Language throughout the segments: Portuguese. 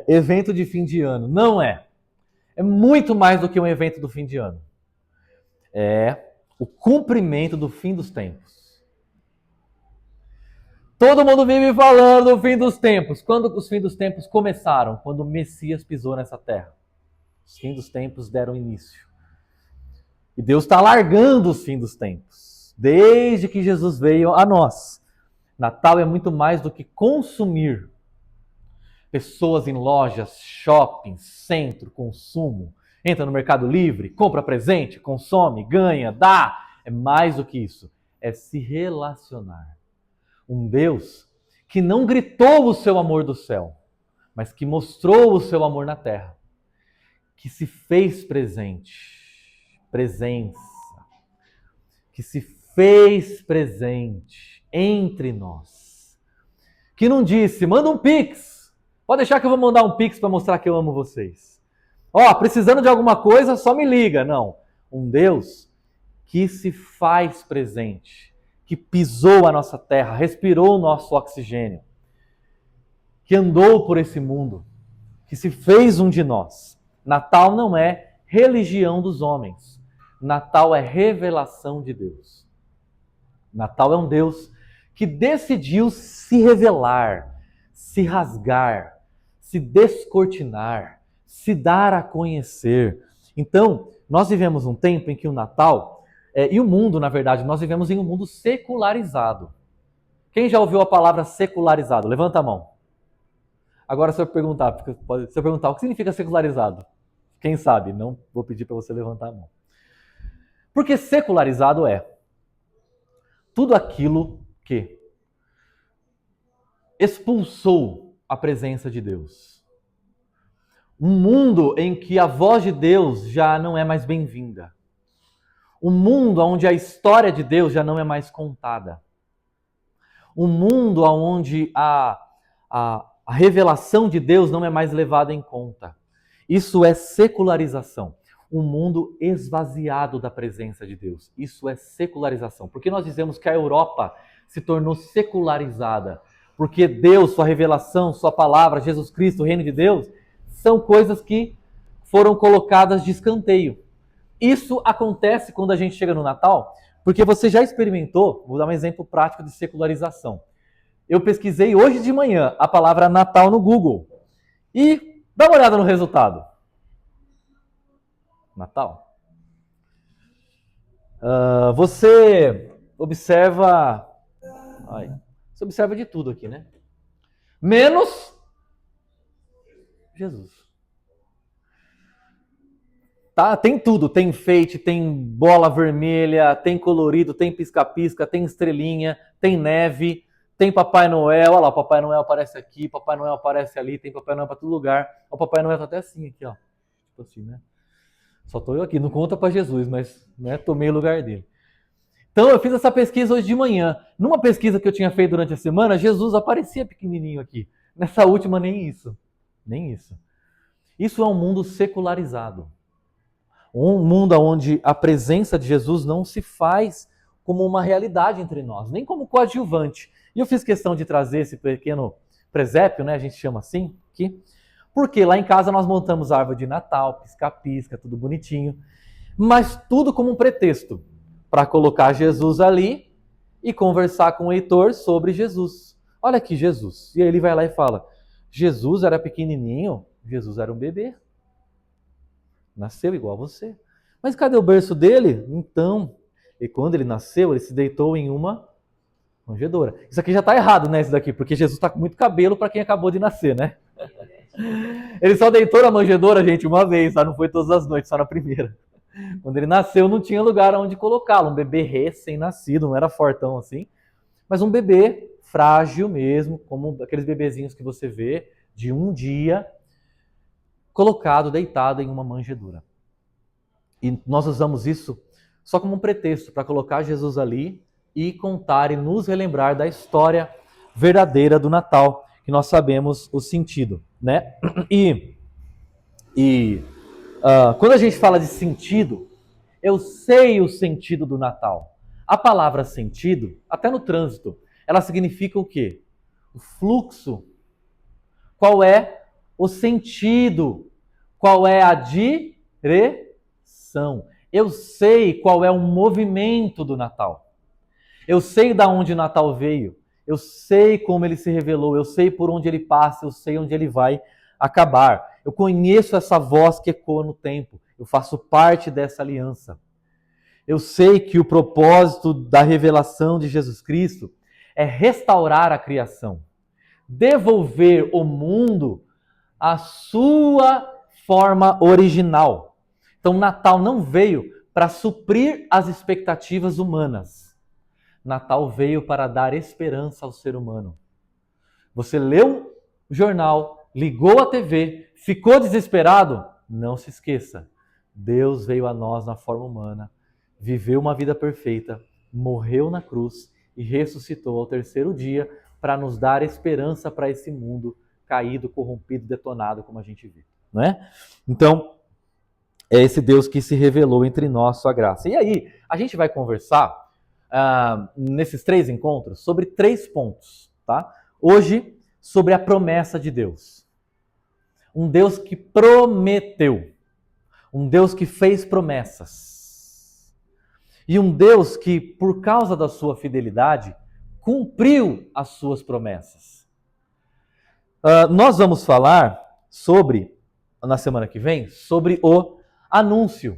evento de fim de ano. Não é. É muito mais do que um evento do fim de ano. É o cumprimento do fim dos tempos. Todo mundo vive falando do fim dos tempos. Quando os fins dos tempos começaram? Quando o Messias pisou nessa terra. Os fins dos tempos deram início. E Deus está alargando os fins dos tempos. Desde que Jesus veio a nós. Natal é muito mais do que consumir. Pessoas em lojas, shopping, centro, consumo. Entra no Mercado Livre, compra presente, consome, ganha, dá. É mais do que isso. É se relacionar. Um Deus que não gritou o seu amor do céu, mas que mostrou o seu amor na terra. Que se fez presente. Presença. Que se fez presente entre nós. Que não disse, manda um pix. Pode deixar que eu vou mandar um pix para mostrar que eu amo vocês. Precisando de alguma coisa, só me liga. Não. Um Deus que se faz presente, que pisou a nossa terra, respirou o nosso oxigênio, que andou por esse mundo, que se fez um de nós. Natal não é religião dos homens. Natal é revelação de Deus. Natal é um Deus que decidiu se revelar, se rasgar, se descortinar, se dar a conhecer. Então, nós vivemos um tempo em que o Natal, e o mundo, na verdade, nós vivemos em um mundo secularizado. Quem já ouviu a palavra secularizado? Levanta a mão. Agora, se eu perguntar o que significa secularizado? Quem sabe? Não vou pedir para você levantar a mão. Porque secularizado é tudo aquilo que expulsou a presença de Deus. Um mundo em que a voz de Deus já não é mais bem-vinda. Um mundo onde a história de Deus já não é mais contada. Um mundo onde a revelação de Deus não é mais levada em conta. Isso é secularização. Um mundo esvaziado da presença de Deus. Isso é secularização. Por que nós dizemos que a Europa se tornou secularizada? Porque Deus, sua revelação, sua palavra, Jesus Cristo, o reino de Deus, são coisas que foram colocadas de escanteio. Isso acontece quando a gente chega no Natal, porque você já experimentou, vou dar um exemplo prático de secularização. Eu pesquisei hoje de manhã a palavra Natal no Google e dá uma olhada no resultado. Natal. Você observa de tudo aqui, né? Menos Jesus. Tá? Tem tudo, tem enfeite, tem bola vermelha, tem colorido, tem pisca-pisca, tem estrelinha, tem neve, tem Papai Noel. Olha lá, o Papai Noel aparece aqui, Papai Noel aparece ali, tem Papai Noel para todo lugar. O Papai Noel tá até assim aqui, ó. Tipo assim, né? Só tô eu aqui, não conta para Jesus, mas né, tomei o lugar dele. Então eu fiz essa pesquisa hoje de manhã. Numa pesquisa que eu tinha feito durante a semana, Jesus aparecia pequenininho aqui. Nessa última, nem isso. Nem isso. Isso é um mundo secularizado. Um mundo onde a presença de Jesus não se faz como uma realidade entre nós, nem como coadjuvante. E eu fiz questão de trazer esse pequeno presépio, né, a gente chama assim, aqui, porque lá em casa nós montamos a árvore de Natal, pisca-pisca, tudo bonitinho, mas tudo como um pretexto para colocar Jesus ali e conversar com o Heitor sobre Jesus. Olha aqui Jesus. E aí ele vai lá e fala, Jesus era pequenininho, Jesus era um bebê. Nasceu igual a você. Mas cadê o berço dele? Então, e quando ele nasceu, ele se deitou em uma manjedoura. Isso aqui já está errado, né? Isso daqui, porque Jesus está com muito cabelo para quem acabou de nascer, né? Ele só deitou na manjedoura, gente, uma vez, tá? Não foi todas as noites, só na primeira. Quando ele nasceu, não tinha lugar onde colocá-lo. Um bebê recém-nascido, não era fortão assim, mas um bebê frágil mesmo, como aqueles bebezinhos que você vê de um dia, colocado, deitado em uma manjedoura. E nós usamos isso só como um pretexto para colocar Jesus ali e contar e nos relembrar da história verdadeira do Natal, que nós sabemos o sentido, né? Quando a gente fala de sentido, eu sei o sentido do Natal. A palavra sentido, até no trânsito, ela significa o quê? O fluxo. qual é o sentido, qual é a direção. Eu sei qual é o movimento do Natal. Eu sei de onde o Natal veio. Eu sei como ele se revelou. Eu sei por onde ele passa. Eu sei onde ele vai acabar. Eu conheço essa voz que ecoa no tempo. Eu faço parte dessa aliança. Eu sei que o propósito da revelação de Jesus Cristo é restaurar a criação, devolver o mundo à sua forma original. Então, Natal não veio para suprir as expectativas humanas. Natal veio para dar esperança ao ser humano. Você leu o jornal, ligou a TV, ficou desesperado? Não se esqueça. Deus veio a nós na forma humana, viveu uma vida perfeita, morreu na cruz e ressuscitou ao terceiro dia para nos dar esperança para esse mundo caído, corrompido, detonado, como a gente vê. Não é? Então, é esse Deus que se revelou entre nós, sua graça. E aí, a gente vai conversar nesses 3 encontros sobre 3 pontos. Tá? Hoje, sobre a promessa de Deus. Um Deus que prometeu. Um Deus que fez promessas. E um Deus que, por causa da sua fidelidade, cumpriu as suas promessas. Nós vamos falar sobre, na semana que vem, sobre o anúncio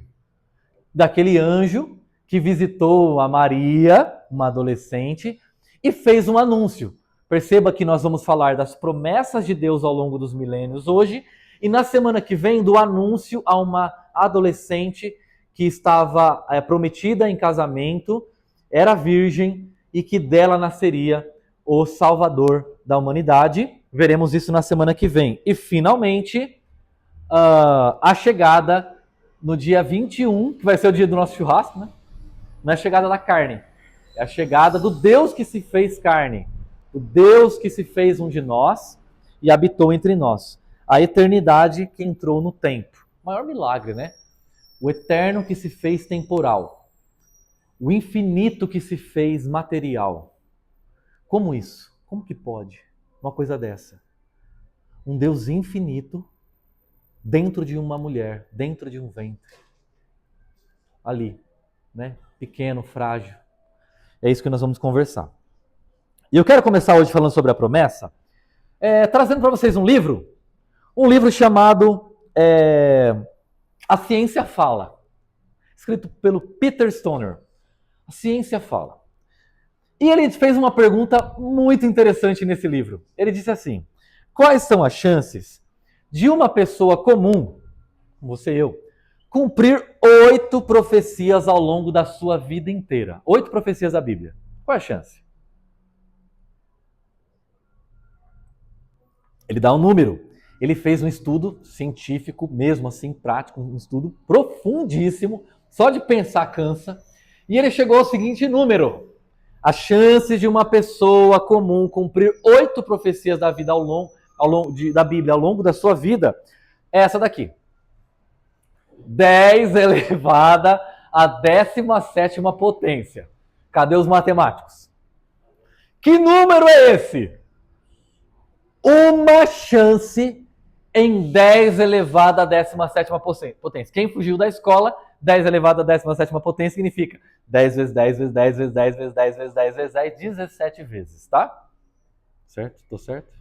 daquele anjo que visitou a Maria, uma adolescente, e fez um anúncio. Perceba que nós vamos falar das promessas de Deus ao longo dos milênios hoje, e na semana que vem do anúncio a uma adolescente que estava prometida em casamento, era virgem e que dela nasceria o Salvador da humanidade. Veremos isso na semana que vem. E finalmente, a chegada no dia 21, que vai ser o dia do nosso churrasco, né? Não é a chegada da carne, é a chegada do Deus que se fez carne, o Deus que se fez um de nós e habitou entre nós. A eternidade que entrou no tempo. O maior milagre, né? O eterno que se fez temporal. O infinito que se fez material. Como isso? Como que pode uma coisa dessa? Um Deus infinito dentro de uma mulher, dentro de um ventre. Ali, né? Pequeno, frágil. É isso que nós vamos conversar. E eu quero começar hoje falando sobre a promessa, trazendo para vocês um livro chamado A Ciência Fala, escrito pelo Peter Stoner. A Ciência Fala. E ele fez uma pergunta muito interessante nesse livro. Ele disse assim: quais são as chances de uma pessoa comum, você e eu, cumprir 8 profecias ao longo da sua vida inteira? 8 profecias da Bíblia. Qual é a chance? Ele dá um número. Ele fez um estudo científico, mesmo assim, prático, um estudo profundíssimo, só de pensar cansa, e ele chegou ao seguinte número: a chance de uma pessoa comum cumprir 8 profecias da vida da Bíblia ao longo da sua vida é essa daqui. 10 elevada à 17ª potência. Cadê os matemáticos? Que número é esse? Uma chance em 10 elevado à 17ª potência. Quem fugiu da escola, 10 elevado à 17ª potência significa 10 vezes 10 vezes 10 vezes 10 vezes 10 vezes 10 vezes 10, 17 vezes, tá? Certo? Tô certo?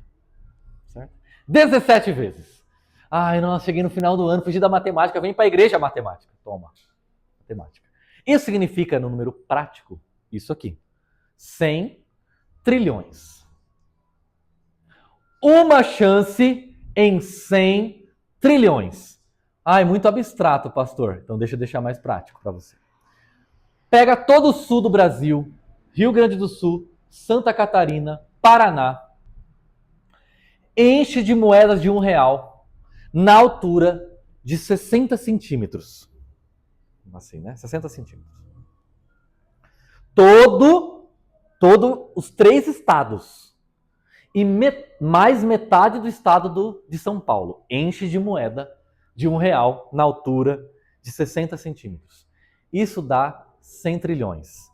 Certo? 17 vezes. Ai, nossa, cheguei no final do ano, fugi da matemática, vem para a igreja matemática. Toma, matemática. Isso significa, no número prático, isso aqui. 100 trilhões. Uma chance em 100 trilhões. Ai, muito abstrato, pastor. Então deixa eu deixar mais prático para você. Pega todo o sul do Brasil, Rio Grande do Sul, Santa Catarina, Paraná, enche de moedas de R$1 na altura de 60 centímetros. Assim, né? 60 centímetros. Todo os 3 estados e mais metade do estado de São Paulo enche de moeda de R$1 na altura de 60 centímetros. Isso dá 100 trilhões.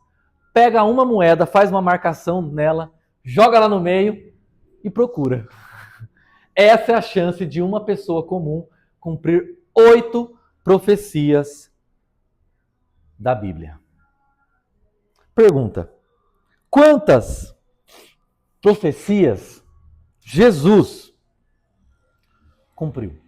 Pega uma moeda, faz uma marcação nela, joga lá no meio e procura. Essa é a chance de uma pessoa comum cumprir 8 profecias da Bíblia. Pergunta: quantas profecias Jesus cumpriu?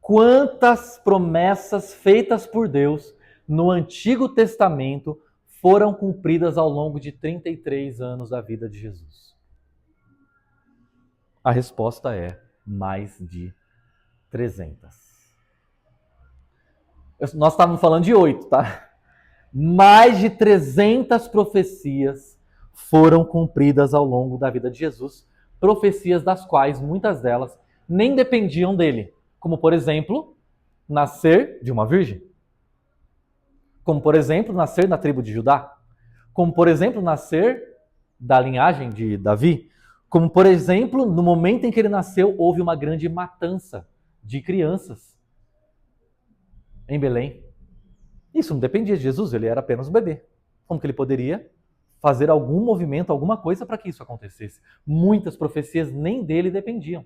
Quantas promessas feitas por Deus no Antigo Testamento foram cumpridas ao longo de 33 anos da vida de Jesus? A resposta é mais de 300. Nós estávamos falando de 8, tá? Mais de 300 profecias foram cumpridas ao longo da vida de Jesus, profecias das quais muitas delas nem dependiam dele, como por exemplo, nascer de uma virgem, como por exemplo, nascer na tribo de Judá, como por exemplo, nascer da linhagem de Davi, como por exemplo, no momento em que ele nasceu, houve uma grande matança de crianças em Belém. Isso não dependia de Jesus, ele era apenas um bebê. Como que ele poderia fazer algum movimento, alguma coisa para que isso acontecesse? Muitas profecias nem dele dependiam.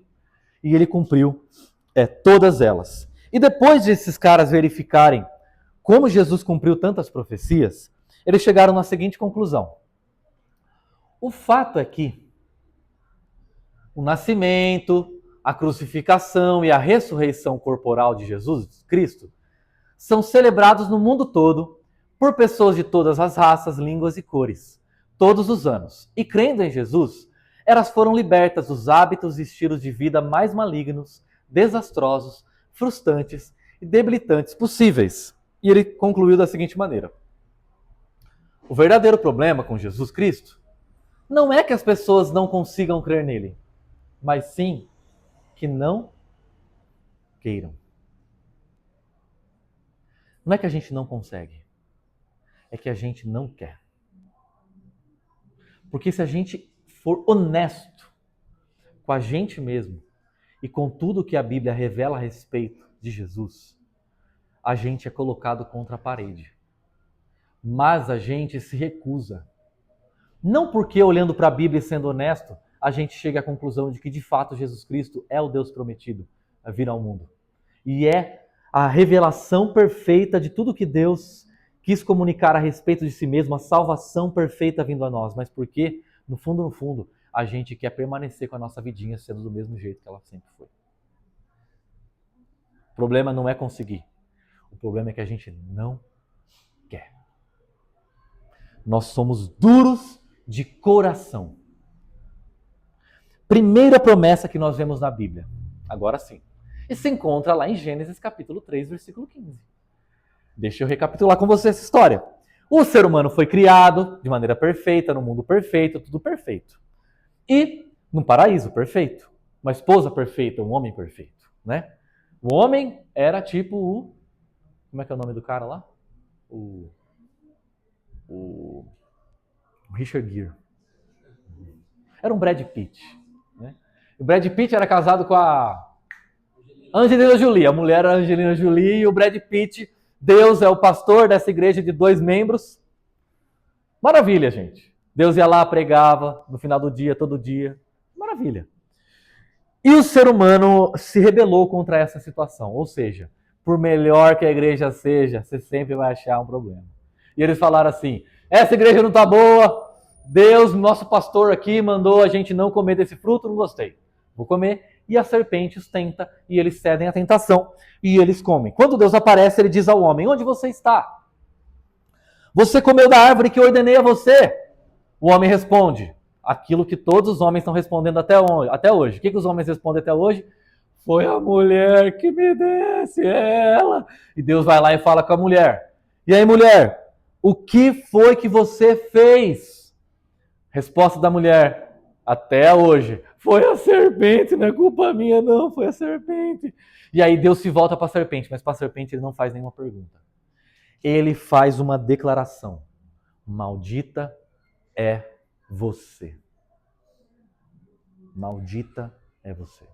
E ele cumpriu todas elas. E depois de esses caras verificarem como Jesus cumpriu tantas profecias, eles chegaram na seguinte conclusão. O fato é que o nascimento, a crucificação e a ressurreição corporal de Jesus Cristo são celebrados no mundo todo por pessoas de todas as raças, línguas e cores, todos os anos. E crendo em Jesus, elas foram libertas dos hábitos e estilos de vida mais malignos, desastrosos, frustrantes e debilitantes possíveis. E ele concluiu da seguinte maneira: o verdadeiro problema com Jesus Cristo não é que as pessoas não consigam crer nele, mas sim que não queiram. Não é que a gente não consegue, é que a gente não quer. Porque se a gente for honesto com a gente mesmo e com tudo que a Bíblia revela a respeito de Jesus, a gente é colocado contra a parede. Mas a gente se recusa. Não porque, olhando para a Bíblia e sendo honesto, a gente chega à conclusão de que, de fato, Jesus Cristo é o Deus prometido a vir ao mundo. E é a revelação perfeita de tudo que Deus quis comunicar a respeito de si mesmo, a salvação perfeita vindo a nós. Mas porque, no fundo, a gente quer permanecer com a nossa vidinha sendo do mesmo jeito que ela sempre foi. O problema não é conseguir. O problema é que a gente não quer. Nós somos duros de coração. Primeira promessa que nós vemos na Bíblia. Agora sim. E se encontra lá em Gênesis capítulo 3, versículo 15. Deixa eu recapitular com você essa história. O ser humano foi criado de maneira perfeita, no mundo perfeito, tudo perfeito. E num paraíso perfeito. Uma esposa perfeita, um homem perfeito, né? O homem era tipo o... Como é que é o nome do cara lá? O Richard Gere. Era um Brad Pitt. Né? O Brad Pitt era casado com a Angelina Jolie. A mulher era a Angelina Jolie e o Brad Pitt, Deus é o pastor dessa igreja de 2 membros. Maravilha, gente. Deus ia lá, pregava no final do dia, todo dia. Maravilha. E o ser humano se rebelou contra essa situação. Ou seja, por melhor que a igreja seja, você sempre vai achar um problema. E eles falaram assim, essa igreja não está boa, Deus, nosso pastor aqui, mandou a gente não comer desse fruto, não gostei. Vou comer. E a serpente os tenta, e eles cedem à tentação, e eles comem. Quando Deus aparece, ele diz ao homem, onde você está? Você comeu da árvore que eu ordenei a você? O homem responde, aquilo que todos os homens estão respondendo até hoje. O que os homens respondem até hoje? Foi a mulher que me desse ela. E Deus vai lá e fala com a mulher. E aí, mulher, o que foi que você fez? Resposta da mulher, até hoje, foi a serpente, não é culpa minha não, foi a serpente. E aí Deus se volta para a serpente, mas para a serpente ele não faz nenhuma pergunta. Ele faz uma declaração, maldita é você. Maldita é você.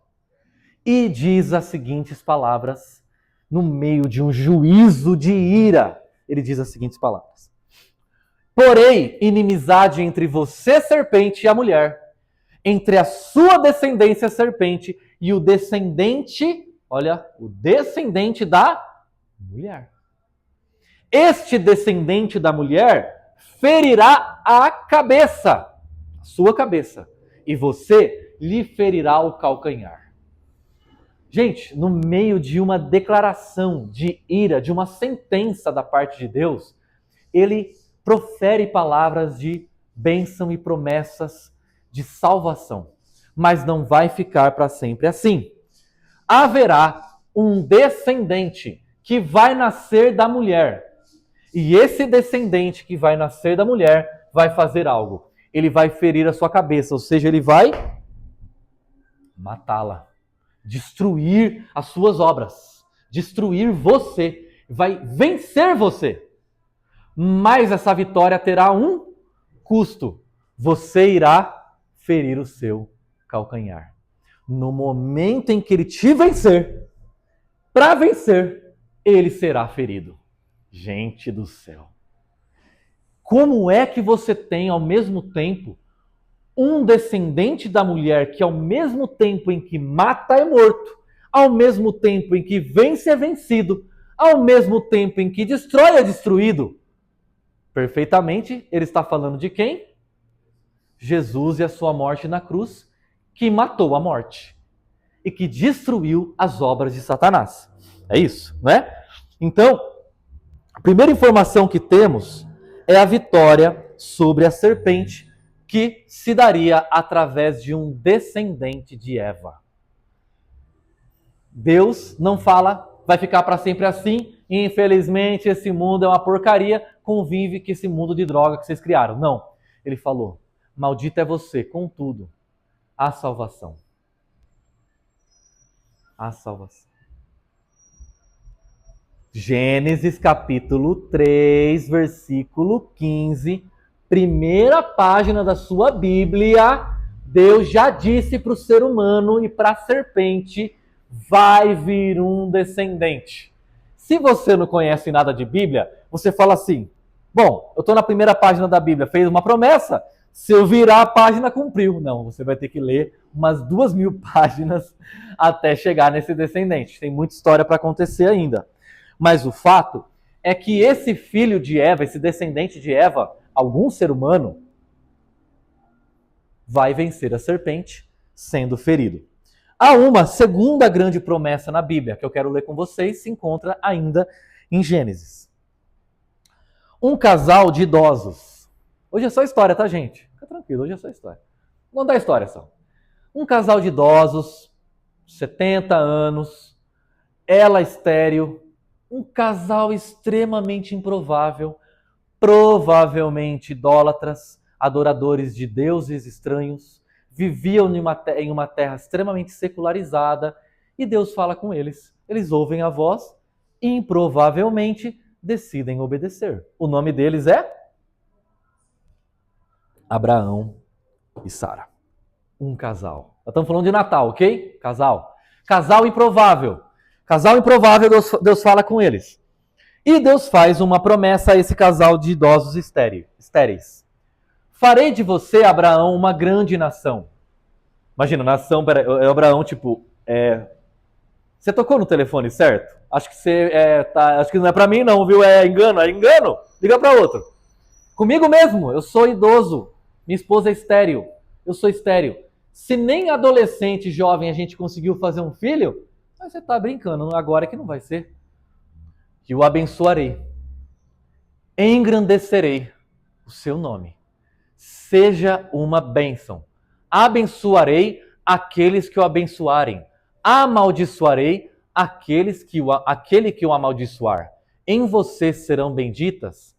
E diz as seguintes palavras, no meio de um juízo de ira, ele diz as seguintes palavras. Porém, inimizade entre você, serpente, e a mulher, entre a sua descendência, a serpente, e o descendente, olha, o descendente da mulher. Este descendente da mulher ferirá a cabeça, a sua cabeça, e você lhe ferirá o calcanhar. Gente, no meio de uma declaração de ira, de uma sentença da parte de Deus, ele profere palavras de bênção e promessas de salvação. Mas não vai ficar para sempre assim. Haverá um descendente que vai nascer da mulher. E esse descendente que vai nascer da mulher vai fazer algo. Ele vai ferir a sua cabeça, ou seja, ele vai matá-la. Destruir as suas obras, destruir você, vai vencer você. Mas essa vitória terá um custo. Você irá ferir o seu calcanhar. No momento em que ele te vencer, para vencer, ele será ferido. Gente do céu. Como é que você tem ao mesmo tempo um descendente da mulher que ao mesmo tempo em que mata é morto, ao mesmo tempo em que vence é vencido, ao mesmo tempo em que destrói é destruído? Perfeitamente, ele está falando de quem? Jesus e a sua morte na cruz, que matou a morte e que destruiu as obras de Satanás. É isso, né? Então, a primeira informação que temos é a vitória sobre a serpente, que se daria através de um descendente de Eva. Deus não fala, vai ficar para sempre assim, e infelizmente esse mundo é uma porcaria, convive com esse mundo de droga que vocês criaram. Não. Ele falou, maldito é você, contudo, a salvação. A salvação. Gênesis capítulo 3, versículo 15, primeira página da sua Bíblia, Deus já disse para o ser humano e para a serpente, vai vir um descendente. Se você não conhece nada de Bíblia, você fala assim, bom, eu estou na primeira página da Bíblia, fez uma promessa, se eu virar a página, cumpriu. Não, você vai ter que ler umas 2.000 páginas até chegar nesse descendente. Tem muita história para acontecer ainda. Mas o fato é que esse filho de Eva, esse descendente de Eva, algum ser humano, vai vencer a serpente sendo ferido. Há uma segunda grande promessa na Bíblia, que eu quero ler com vocês, se encontra ainda em Gênesis. Um casal de idosos. Hoje é só história, tá, gente? Fica tranquilo, hoje é só história. Não dá história só. Um casal de idosos, 70 anos, ela estéril, um casal extremamente improvável, provavelmente idólatras, adoradores de deuses estranhos, viviam em uma terra extremamente secularizada, e Deus fala com eles. Eles ouvem a voz e improvavelmente decidem obedecer. O nome deles é Abraão e Sara. Um casal. Nós estamos falando de Natal, ok? Casal. Casal improvável. Casal improvável, Deus fala com eles. E Deus faz uma promessa a esse casal de idosos estéreis. Farei de você, Abraão, uma grande nação. Imagina, nação, Abraão, tipo, você tocou no telefone, certo? Acho que acho que não é pra mim não, viu? É engano. Liga pra outro. Comigo mesmo, eu sou idoso. Minha esposa é estéril. Eu sou estéril. Se nem adolescente, jovem, a gente conseguiu fazer um filho, mas você tá brincando, agora que não vai ser. Que o abençoarei. Engrandecerei o seu nome. Seja uma bênção. Abençoarei aqueles que o abençoarem. Amaldiçoarei aquele que o amaldiçoar. Em você serão benditas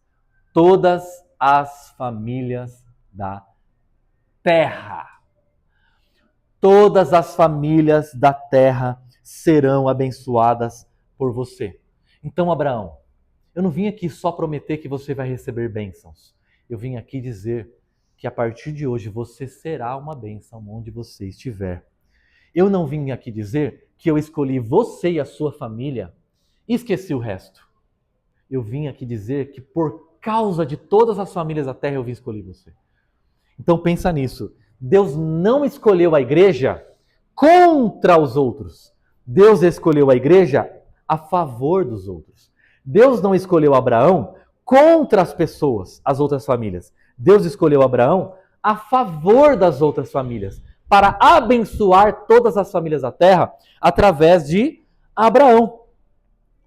todas as famílias da terra. Todas as famílias da terra serão abençoadas por você. Então, Abraão, eu não vim aqui só prometer que você vai receber bênçãos. Eu vim aqui dizer que a partir de hoje você será uma bênção onde você estiver. Eu não vim aqui dizer que eu escolhi você e a sua família e esqueci o resto. Eu vim aqui dizer que por causa de todas as famílias da terra eu vim escolher você. Então pensa nisso. Deus não escolheu a igreja contra os outros. Deus escolheu a igreja a favor dos outros. Deus não escolheu Abraão contra as pessoas, as outras famílias. Deus escolheu Abraão a favor das outras famílias, para abençoar todas as famílias da terra através de Abraão,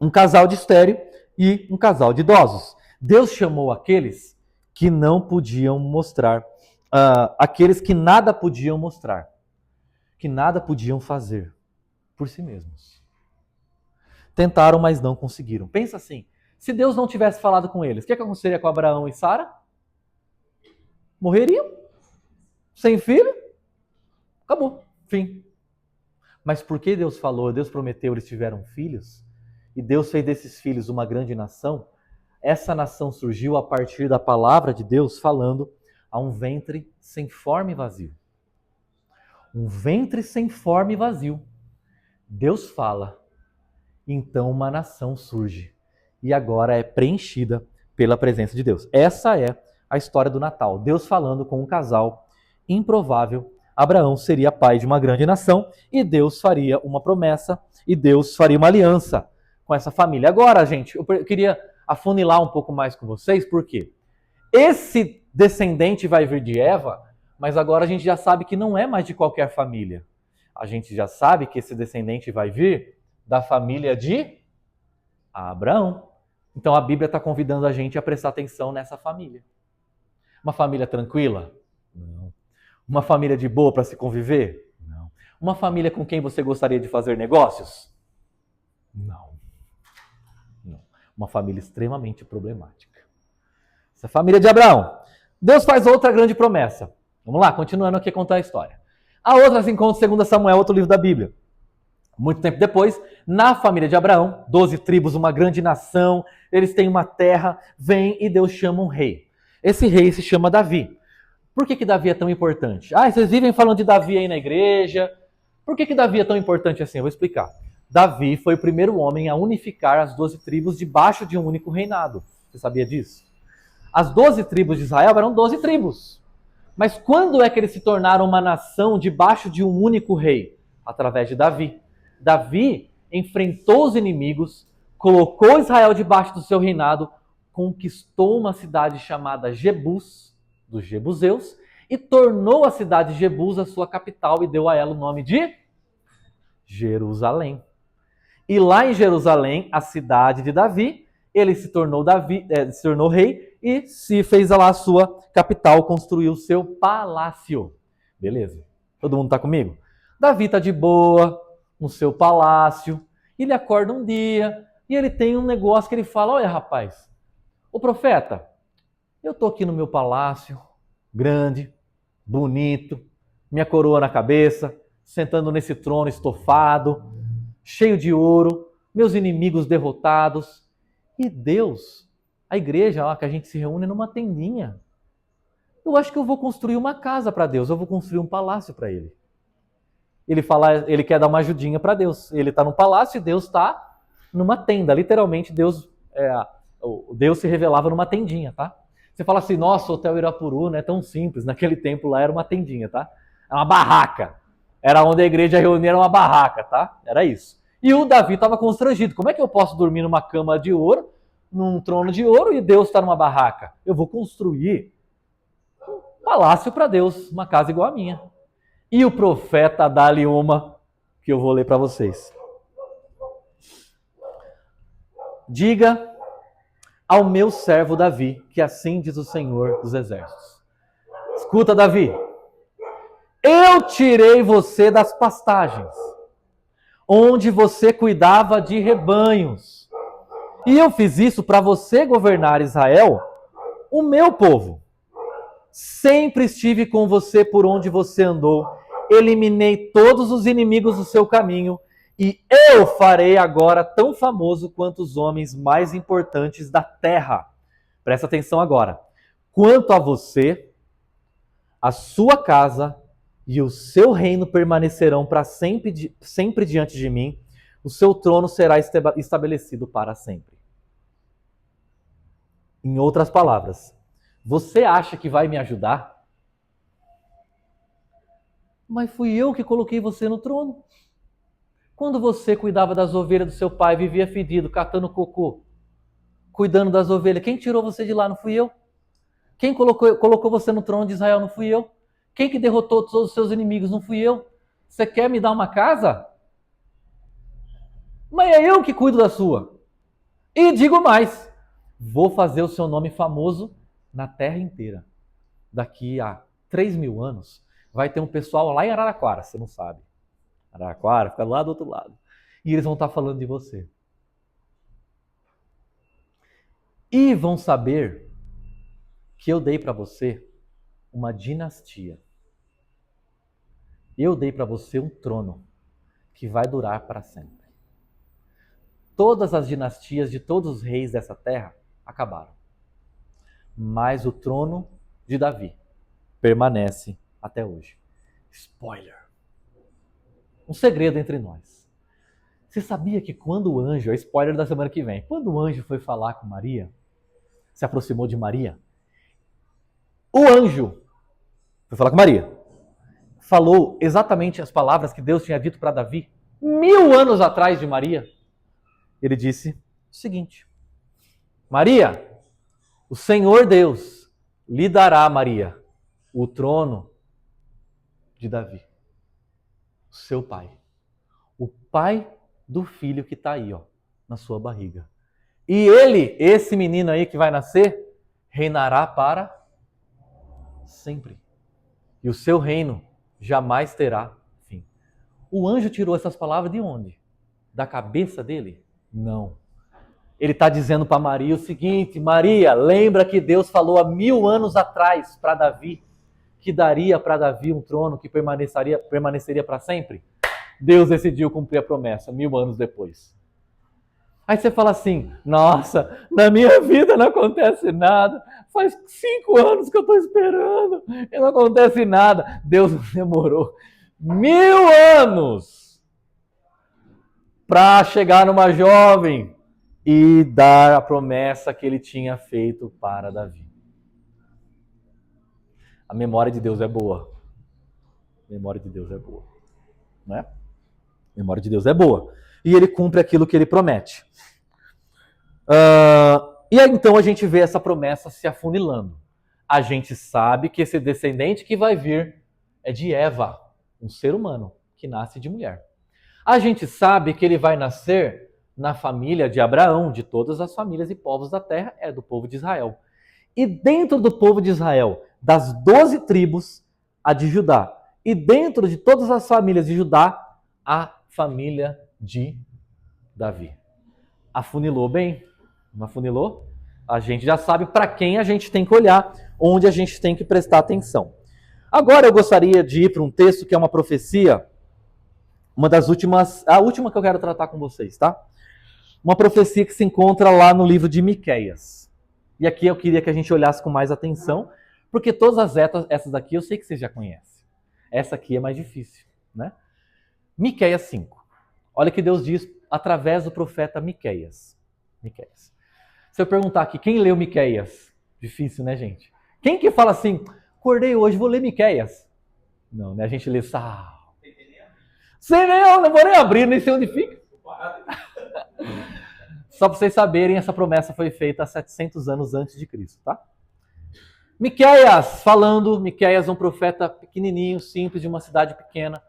um casal de estéril e um casal de idosos. Deus chamou aqueles que não podiam mostrar, aqueles que nada podiam mostrar, que nada podiam fazer por si mesmos. Tentaram, mas não conseguiram. Pensa assim, se Deus não tivesse falado com eles, o que aconteceria com Abraão e Sara? Morreriam? Sem filho? Acabou. Fim. Mas porque Deus falou, Deus prometeu, eles tiveram filhos, e Deus fez desses filhos uma grande nação, essa nação surgiu a partir da palavra de Deus falando a um ventre sem forma e vazio. Um ventre sem forma e vazio. Deus fala, então uma nação surge. E agora é preenchida pela presença de Deus. Essa é a história do Natal. Deus falando com um casal improvável. Abraão seria pai de uma grande nação e Deus faria uma promessa e Deus faria uma aliança com essa família. Agora, gente, eu queria afunilar um pouco mais com vocês, porque esse descendente vai vir de Eva, mas agora a gente já sabe que não é mais de qualquer família. A gente já sabe que esse descendente vai vir da família de Abraão. Então a Bíblia está convidando a gente a prestar atenção nessa família. Uma família tranquila? Não. Uma família de boa para se conviver? Não. Uma família com quem você gostaria de fazer negócios? Não. Não. Uma família extremamente problemática. Essa família de Abraão. Deus faz outra grande promessa. Vamos lá, continuando aqui a contar a história. A outra se encontra em 2 Samuel, outro livro da Bíblia. Muito tempo depois, na família de Abraão, 12 tribos, uma grande nação, eles têm uma terra, vem e Deus chama um rei. Esse rei se chama Davi. Por que Davi é tão importante? Vocês vivem falando de Davi aí na igreja. Por que Davi é tão importante assim? Eu vou explicar. Davi foi o primeiro homem a unificar as 12 tribos debaixo de um único reinado. Você sabia disso? As 12 tribos de Israel eram 12 tribos. Mas quando é que eles se tornaram uma nação debaixo de um único rei? Através de Davi. Davi enfrentou os inimigos, colocou Israel debaixo do seu reinado, conquistou uma cidade chamada Jebus, dos Jebuseus, e tornou a cidade de Jebus a sua capital e deu a ela o nome de Jerusalém. E lá em Jerusalém, a cidade de Davi, ele se tornou rei e se fez lá a sua capital, construiu o seu palácio. Beleza? Todo mundo está comigo? Davi está de boa no seu palácio, ele acorda um dia e ele tem um negócio que ele fala, olha rapaz, ô profeta, eu estou aqui no meu palácio, grande, bonito, minha coroa na cabeça, sentando nesse trono estofado, cheio de ouro, meus inimigos derrotados, e Deus, a igreja lá que a gente se reúne numa tendinha. Eu acho que eu vou construir uma casa para Deus, eu vou construir um palácio para Ele. Ele quer dar uma ajudinha para Deus. Ele está no palácio e Deus está numa tenda. Literalmente, Deus se revelava numa tendinha, tá? Você fala assim, nossa, o Hotel Irapuru não é tão simples. Naquele tempo lá era uma tendinha, tá? Era uma barraca. Era onde a igreja reunia, era uma barraca, tá? Era isso. E o Davi estava constrangido. Como é que eu posso dormir numa cama de ouro, num trono de ouro, e Deus está numa barraca? Eu vou construir um palácio para Deus, uma casa igual a minha. E o profeta dá-lhe uma que eu vou ler para vocês. Diga ao meu servo Davi, que assim diz o Senhor dos Exércitos. Escuta, Davi. Eu tirei você das pastagens, onde você cuidava de rebanhos. E eu fiz isso para você governar Israel, o meu povo. Sempre estive com você por onde você andou. Eliminei todos os inimigos do seu caminho. E eu farei agora tão famoso quanto os homens mais importantes da terra. Presta atenção agora. Quanto a você, a sua casa e o seu reino permanecerão para sempre, sempre diante de mim. O seu trono será estabelecido para sempre. Em outras palavras, você acha que vai me ajudar? Mas fui eu que coloquei você no trono. Quando você cuidava das ovelhas do seu pai, vivia fedido, catando cocô, cuidando das ovelhas, quem tirou você de lá? Não fui eu. Quem colocou você no trono de Israel? Não fui eu. Quem que derrotou todos os seus inimigos? Não fui eu. Você quer me dar uma casa? Mas é eu que cuido da sua. E digo mais, vou fazer o seu nome famoso na terra inteira. Daqui a 3.000 anos, vai ter um pessoal lá em Araraquara, você não sabe. Araraquara fica lá do outro lado. E eles vão estar falando de você. E vão saber que eu dei para você uma dinastia. Eu dei para você um trono que vai durar para sempre. Todas as dinastias de todos os reis dessa terra acabaram. Mas o trono de Davi permanece até hoje. Spoiler. Um segredo entre nós. Você sabia que quando o anjo, é spoiler da semana que vem, quando o anjo foi falar com Maria, se aproximou de Maria, o anjo foi falar com Maria, falou exatamente as palavras que Deus tinha dito para Davi 1000 anos atrás de Maria. Ele disse o seguinte: Maria, o Senhor Deus lhe dará, Maria, o trono de Davi, o seu pai. O pai do filho que está aí, ó, na sua barriga. E ele, esse menino aí que vai nascer, reinará para sempre. E o seu reino jamais terá fim. O anjo tirou essas palavras de onde? Da cabeça dele? Não. Ele está dizendo para Maria o seguinte: Maria, lembra que Deus falou há 1000 anos atrás para Davi que daria para Davi um trono que permaneceria para sempre? Deus decidiu cumprir a promessa 1000 anos depois. Aí você fala assim: nossa, na minha vida não acontece nada. Faz 5 anos que eu estou esperando e não acontece nada. Deus demorou 1000 anos para chegar numa jovem e dar a promessa que ele tinha feito para Davi. A memória de Deus é boa. A memória de Deus é boa. Né? A memória de Deus é boa. E ele cumpre aquilo que ele promete. E aí, então a gente vê essa promessa se afunilando. A gente sabe que esse descendente que vai vir é de Eva, um ser humano que nasce de mulher. A gente sabe que ele vai nascer na família de Abraão, de todas as famílias e povos da terra, é do povo de Israel. E dentro do povo de Israel, das 12 tribos, a de Judá. E dentro de todas as famílias de Judá, a família de Davi. Afunilou bem? Não afunilou? A gente já sabe para quem a gente tem que olhar, onde a gente tem que prestar atenção. Agora eu gostaria de ir para um texto que é uma profecia, uma das últimas, a última que eu quero tratar com vocês, tá? Uma profecia que se encontra lá no livro de Miqueias. E aqui eu queria que a gente olhasse com mais atenção, porque todas essas daqui eu sei que vocês já conhecem. Essa aqui é mais difícil, né? Miqueias 5. Olha o que Deus diz através do profeta Miqueias. Miqueias. Se eu perguntar aqui, quem leu Miqueias? Difícil, né, gente? Quem que fala assim, acordei hoje, vou ler Miqueias? Não, né? A gente lê Sal. Sei não vou nem abrir, nem sei onde fica. Só para vocês saberem, essa promessa foi feita há 700 anos antes de Cristo, tá? Miqueias falando, Miqueias é um profeta pequenininho, simples, de uma cidade pequena.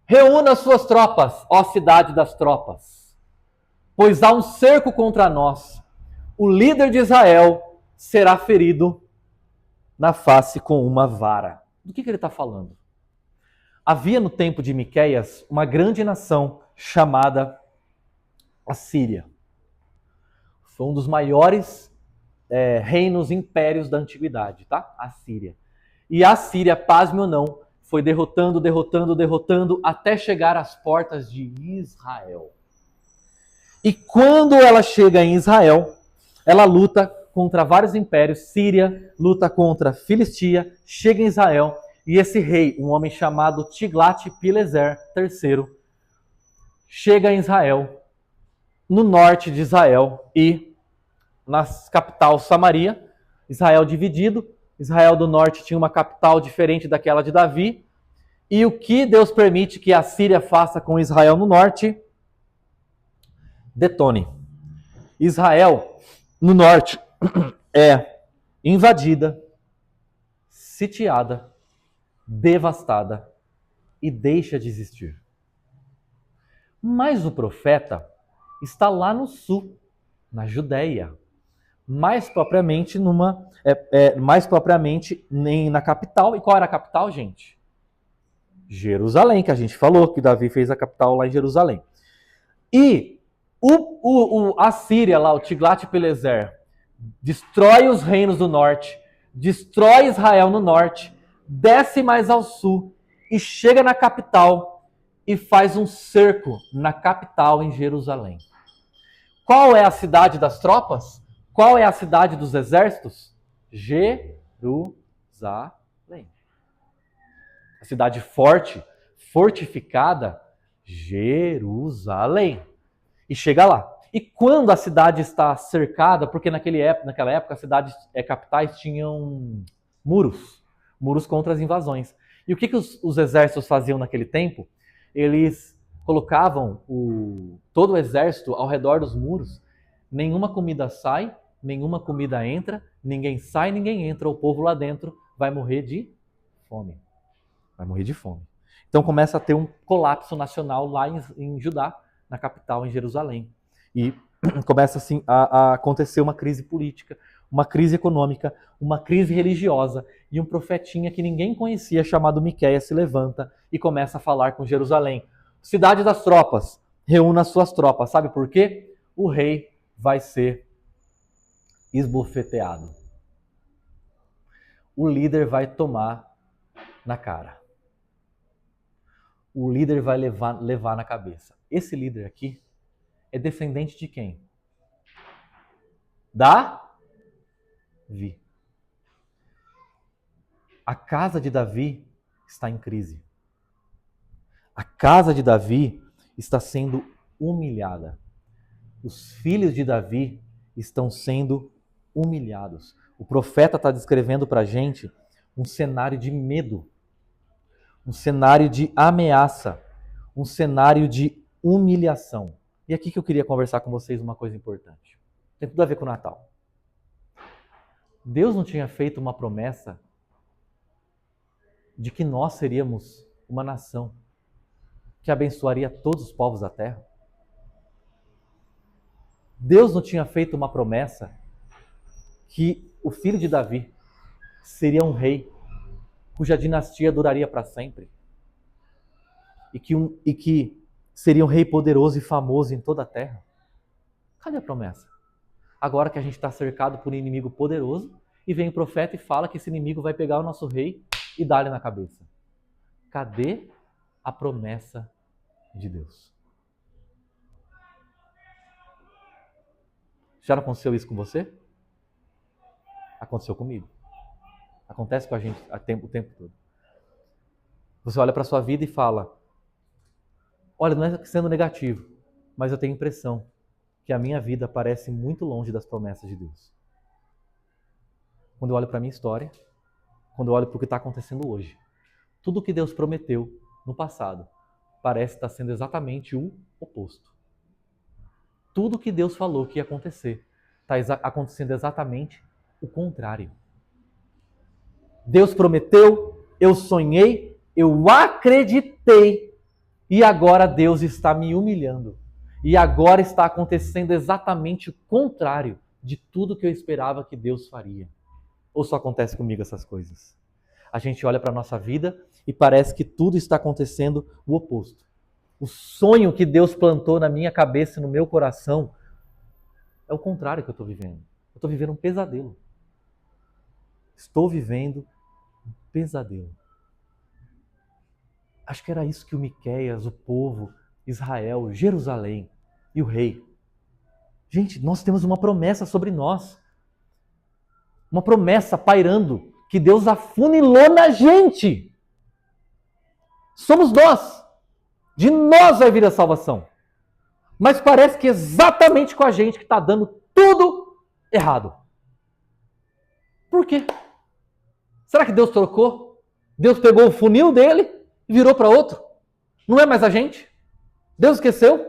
Reúna as suas tropas, ó cidade das tropas, pois há um cerco contra nós. O líder de Israel será ferido na face com uma vara. Do que ele está falando? Havia no tempo de Miqueias uma grande nação chamada Assíria. Foi um dos maiores reinos, impérios da antiguidade, tá? A Síria. E a Síria, pasme ou não, foi derrotando, até chegar às portas de Israel. E quando ela chega em Israel, ela luta contra vários impérios. Síria luta contra Filistia, chega em Israel, e esse rei, um homem chamado Tiglat-Pileser III, chega em Israel, no norte de Israel e na capital Samaria, Israel dividido. Israel do norte tinha uma capital diferente daquela de Davi, E o que Deus permite que a Síria faça com Israel no norte? Detone. Israel, no norte, é invadida, sitiada, devastada e deixa de existir. Mas o profeta está lá no sul, na Judéia, mais propriamente na capital. E qual era a capital, gente? Jerusalém, que a gente falou que Davi fez a capital lá em Jerusalém. E a Síria lá, o Tiglat-Pileser, destrói os reinos do norte, destrói Israel no norte, desce mais ao sul e chega na capital e faz um cerco na capital em Jerusalém. Qual é a cidade das tropas? Qual é a cidade dos exércitos? Jerusalém. A cidade forte, fortificada, Jerusalém. E chega lá. E quando a cidade está cercada, porque naquela época as cidades capitais tinham muros contra as invasões. E o que os exércitos faziam naquele tempo? Eles colocavam todo o exército ao redor dos muros. Nenhuma comida sai, nenhuma comida entra, ninguém sai, ninguém entra. O povo lá dentro vai morrer de fome. Vai morrer de fome. Então começa a ter um colapso nacional lá em Judá, na capital, em Jerusalém. E começa assim a acontecer uma crise política, uma crise econômica, uma crise religiosa, e um profetinha que ninguém conhecia, chamado Miqueias, se levanta e começa a falar com Jerusalém. Cidade das tropas, reúna suas tropas. Sabe por quê? O rei vai ser esbofeteado. O líder vai tomar na cara. O líder vai levar na cabeça. Esse líder aqui é descendente de quem? Davi. A casa de Davi está em crise. A casa de Davi está sendo humilhada. Os filhos de Davi estão sendo humilhados. O profeta está descrevendo para a gente um cenário de medo, um cenário de ameaça, um cenário de humilhação. E aqui que eu queria conversar com vocês uma coisa importante. Tem tudo a ver com o Natal. Deus não tinha feito uma promessa de que nós seríamos uma nação que abençoaria todos os povos da terra? Deus não tinha feito uma promessa que o filho de Davi seria um rei cuja dinastia duraria para sempre? E que seria um rei poderoso e famoso em toda a terra? Cadê a promessa? Agora que a gente está cercado por um inimigo poderoso, e vem o profeta e fala que esse inimigo vai pegar o nosso rei e dar-lhe na cabeça. Cadê a promessa de Deus? Já não aconteceu isso com você? Aconteceu comigo. Acontece com a gente o tempo todo. Você olha para a sua vida e fala, olha, não é sendo negativo, mas eu tenho a impressão que a minha vida parece muito longe das promessas de Deus. Quando eu olho para a minha história, quando eu olho para o que está acontecendo hoje, tudo o que Deus prometeu no passado parece estar sendo exatamente o oposto. Tudo o que Deus falou que ia acontecer está acontecendo exatamente o contrário. Deus prometeu, eu sonhei, eu acreditei, e agora Deus está me humilhando. E agora está acontecendo exatamente o contrário de tudo que eu esperava que Deus faria. Ou só acontece comigo essas coisas? A gente olha para a nossa vida e parece que tudo está acontecendo o oposto. O sonho que Deus plantou na minha cabeça e no meu coração é o contrário que eu estou vivendo. Eu estou vivendo um pesadelo. Estou vivendo um pesadelo. Acho que era isso que o Miqueias, o povo, Israel, Jerusalém e o rei. Gente, nós temos uma promessa sobre nós. Uma promessa pairando que Deus afunilou na gente. Somos nós. De nós vai vir a salvação. Mas parece que é exatamente com a gente que está dando tudo errado. Por quê? Será que Deus trocou? Deus pegou o funil dele Virou para outro. Não é mais a gente. Deus esqueceu.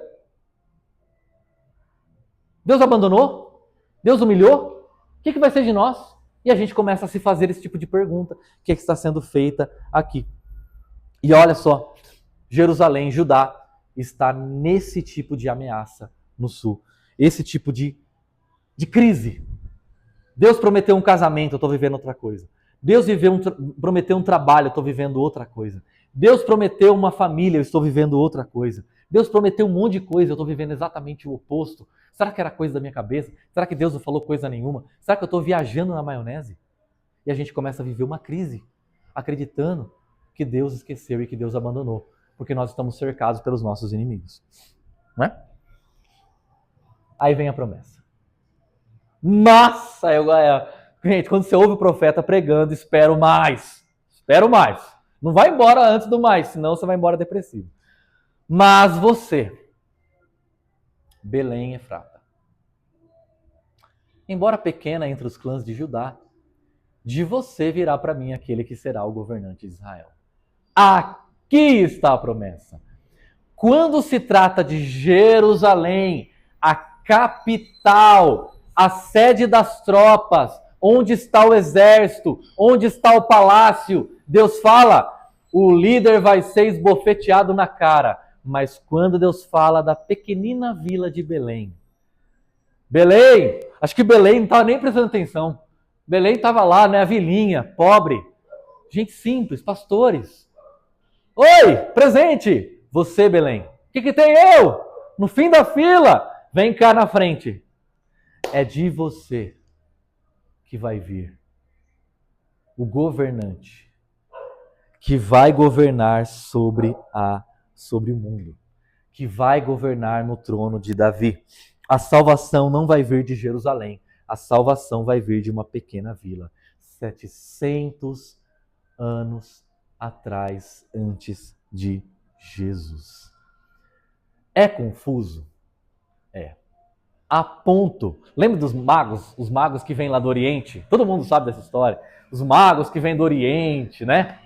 Deus abandonou. Deus humilhou. O que vai ser de nós? E a gente começa a se fazer esse tipo de pergunta que está sendo feita aqui. E olha só, Jerusalém, Judá, está nesse tipo de ameaça no sul. Esse tipo de crise. Deus prometeu um casamento, eu estou vivendo outra coisa. Deus prometeu um trabalho, eu estou vivendo outra coisa. Deus prometeu uma família, eu estou vivendo outra coisa. Deus prometeu um monte de coisa, eu estou vivendo exatamente o oposto. Será que era coisa da minha cabeça? Será que Deus não falou coisa nenhuma? Será que eu estou viajando na maionese? E a gente começa a viver uma crise, acreditando que Deus esqueceu e que Deus abandonou, porque nós estamos cercados pelos nossos inimigos. Não é? Aí vem a promessa. Nossa, gente, quando você ouve o profeta pregando, espero mais. Espero mais. Não vai embora antes do mais, senão você vai embora depressivo. Mas você, Belém Efrata, embora pequena entre os clãs de Judá, de você virá para mim aquele que será o governante de Israel. Aqui está a promessa. Quando se trata de Jerusalém, a capital, a sede das tropas, onde está o exército, onde está o palácio, Deus fala, o líder vai ser esbofeteado na cara. Mas quando Deus fala da pequenina vila de Belém, acho que Belém não estava nem prestando atenção. Belém estava lá, né, a vilinha, pobre, gente simples, pastores. Oi, presente! Você, Belém. O que tem eu? No fim da fila. Vem cá na frente. É de você que vai vir o governante que vai governar sobre o mundo, que vai governar no trono de Davi. A salvação não vai vir de Jerusalém, a salvação vai vir de uma pequena vila, 700 anos atrás, antes de Jesus. É confuso? É. A ponto. Lembra dos magos? Os magos que vêm lá do Oriente? Todo mundo sabe dessa história. Os magos que vêm do Oriente, né?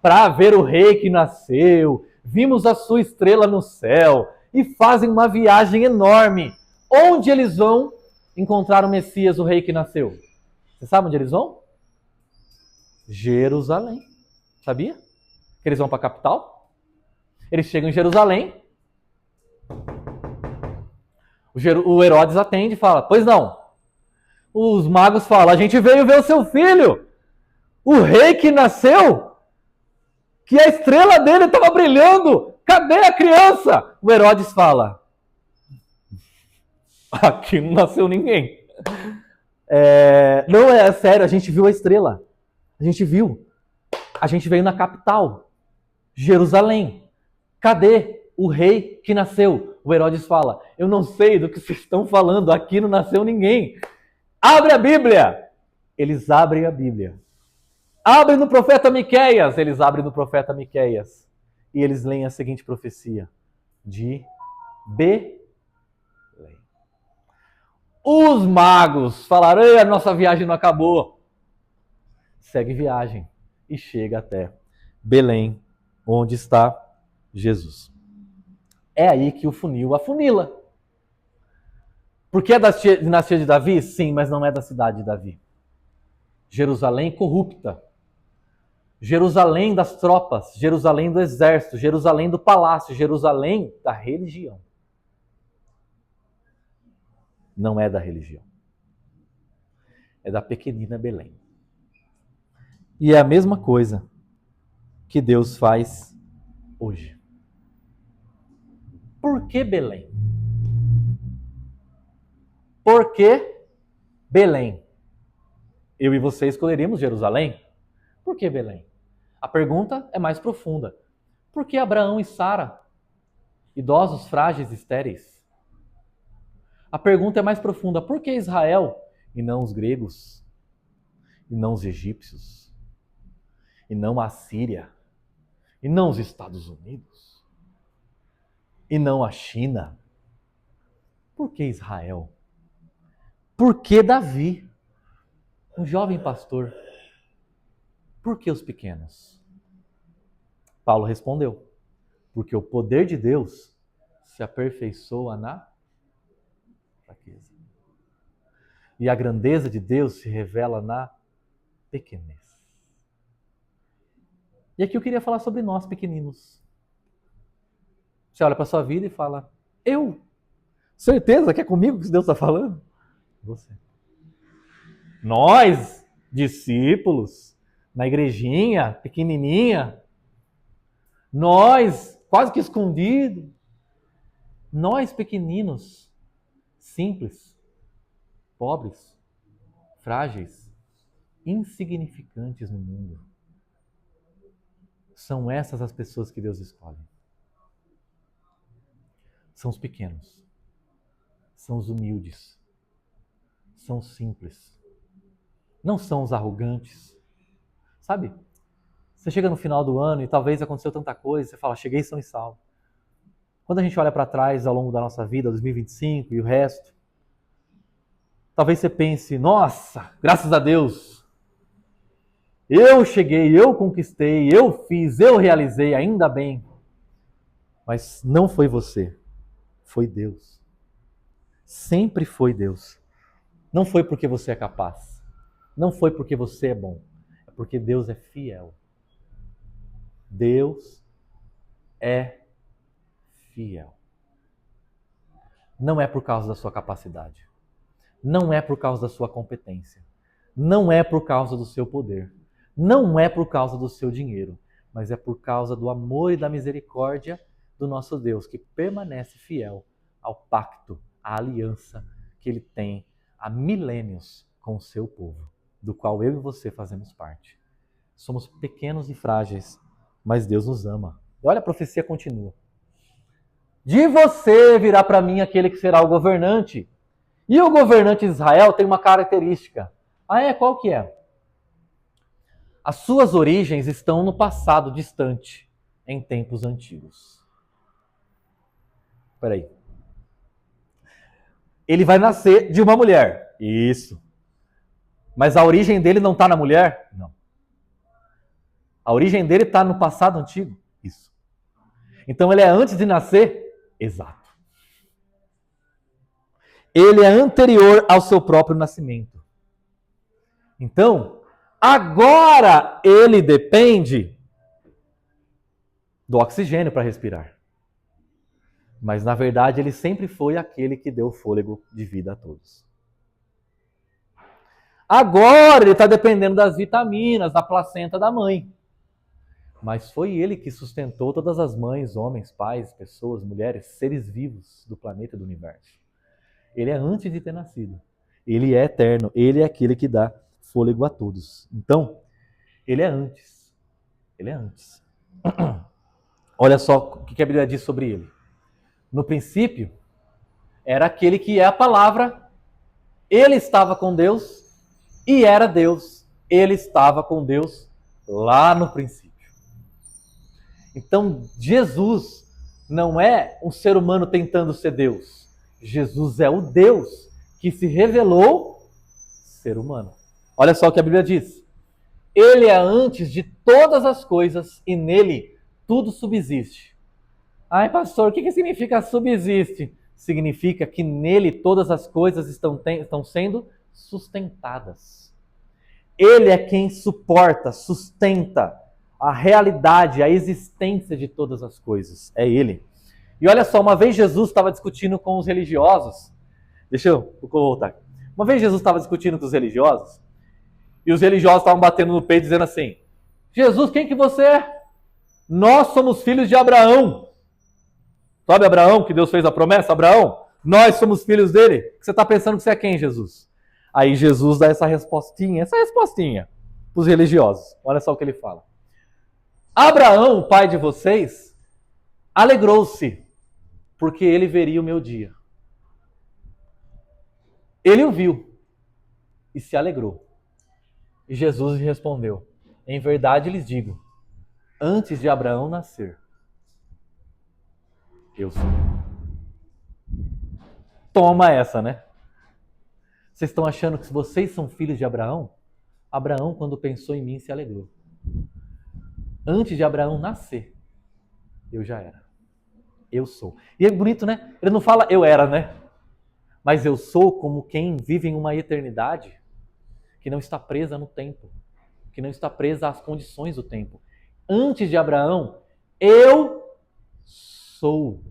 Para ver o rei que nasceu. Vimos a sua estrela no céu. E fazem uma viagem enorme. Onde eles vão encontrar o Messias, o rei que nasceu? Você sabe onde eles vão? Jerusalém. Sabia? Que eles vão para a capital? Eles chegam em Jerusalém. O Herodes atende e fala, pois não. Os magos falam, a gente veio ver o seu filho, o rei que nasceu, que a estrela dele estava brilhando, cadê a criança? O Herodes fala, aqui não nasceu ninguém. Não, é sério, a gente viu a estrela, a gente veio na capital, Jerusalém, cadê o rei que nasceu? O Herodes fala, eu não sei do que vocês estão falando, aqui não nasceu ninguém. Abre a Bíblia! Eles abrem a Bíblia. Abre no profeta Miqueias! Eles abrem no profeta Miqueias. E eles leem a seguinte profecia. De Belém. Os magos falaram, a nossa viagem não acabou. Segue viagem e chega até Belém, onde está Jesus. É aí que o funil afunila. Porque é da dinastia de Davi? Sim, mas não é da cidade de Davi. Jerusalém corrupta. Jerusalém das tropas. Jerusalém do exército. Jerusalém do palácio. Jerusalém da religião. Não é da religião. É da pequenina Belém. E é a mesma coisa que Deus faz hoje. Por que Belém? Por que Belém? Eu e você escolheríamos Jerusalém? Por que Belém? A pergunta é mais profunda. Por que Abraão e Sara? Idosos, frágeis, estéreis. A pergunta é mais profunda. Por que Israel e não os gregos? E não os egípcios? E não a Síria? E não os Estados Unidos? E não a China? Por que Israel? Por que Davi? Um jovem pastor. Por que os pequenos? Paulo respondeu: porque o poder de Deus se aperfeiçoa na fraqueza. E a grandeza de Deus se revela na pequenez. E aqui eu queria falar sobre nós pequeninos. Você olha para a sua vida e fala: eu? Certeza que é comigo que Deus está falando? Você. Nós, discípulos, na igrejinha, pequenininha, nós, quase que escondido, nós pequeninos, simples, pobres, frágeis, insignificantes no mundo. São essas as pessoas que Deus escolhe. São os pequenos, são os humildes, são os simples. Não são os arrogantes. Sabe? Você chega no final do ano e talvez aconteceu tanta coisa, você fala: cheguei são e salvo. Quando a gente olha para trás ao longo da nossa vida, 2025 e o resto, talvez você pense: nossa, graças a Deus, eu cheguei, eu conquistei, eu fiz, eu realizei, ainda bem. Mas não foi você, foi Deus. Sempre foi Deus. Não foi porque você é capaz, não foi porque você é bom, é porque Deus é fiel. Deus é fiel. Não é por causa da sua capacidade. Não é por causa da sua competência. Não é por causa do seu poder. Não é por causa do seu dinheiro. Mas é por causa do amor e da misericórdia do nosso Deus, que permanece fiel ao pacto, à aliança que Ele tem há milênios com o seu povo, do qual eu e você fazemos parte. Somos pequenos e frágeis, mas Deus nos ama. E olha, a profecia continua. De você virá para mim aquele que será o governante. E o governante de Israel tem uma característica. Qual que é? As suas origens estão no passado distante, em tempos antigos. Espera aí. Ele vai nascer de uma mulher. Isso. Mas a origem dele não está na mulher? Não. A origem dele está no passado antigo? Isso. Então ele é antes de nascer? Exato. Ele é anterior ao seu próprio nascimento. Então, agora ele depende do oxigênio para respirar. Mas, na verdade, ele sempre foi aquele que deu fôlego de vida a todos. Agora ele está dependendo das vitaminas, da placenta da mãe. Mas foi ele que sustentou todas as mães, homens, pais, pessoas, mulheres, seres vivos do planeta e do universo. Ele é antes de ter nascido. Ele é eterno. Ele é aquele que dá fôlego a todos. Então, ele é antes. Ele é antes. Olha só o que a Bíblia diz sobre ele. No princípio, era aquele que é a palavra. Ele estava com Deus e era Deus. Ele estava com Deus lá no princípio. Então, Jesus não é um ser humano tentando ser Deus. Jesus é o Deus que se revelou ser humano. Olha só o que a Bíblia diz. Ele é antes de todas as coisas e nele tudo subsiste. Ai, pastor, o que significa subsiste? Significa que nele todas as coisas estão sendo sustentadas. Ele é quem suporta, sustenta a realidade, a existência de todas as coisas. É Ele. E olha só, uma vez Jesus estava discutindo com os religiosos. Deixa eu voltar. Uma vez Jesus estava discutindo com os religiosos, e os religiosos estavam batendo no peito dizendo assim: Jesus, quem que você é? Nós somos filhos de Abraão. Sabe Abraão, que Deus fez a promessa? Abraão, nós somos filhos dele. Você está pensando que você é quem, Jesus? Aí Jesus dá essa respostinha para os religiosos. Olha só o que ele fala. Abraão, o pai de vocês, alegrou-se, porque ele veria o meu dia. Ele o viu e se alegrou. E Jesus lhe respondeu: em verdade lhes digo, antes de Abraão nascer, eu sou. Toma essa, né? Vocês estão achando que vocês são filhos de Abraão? Abraão, quando pensou em mim, se alegrou. Antes de Abraão nascer, eu já era. Eu sou. E é bonito, né? Ele não fala eu era, né? Mas eu sou como quem vive em uma eternidade que não está presa no tempo, que não está presa às condições do tempo. Antes de Abraão, eu sou.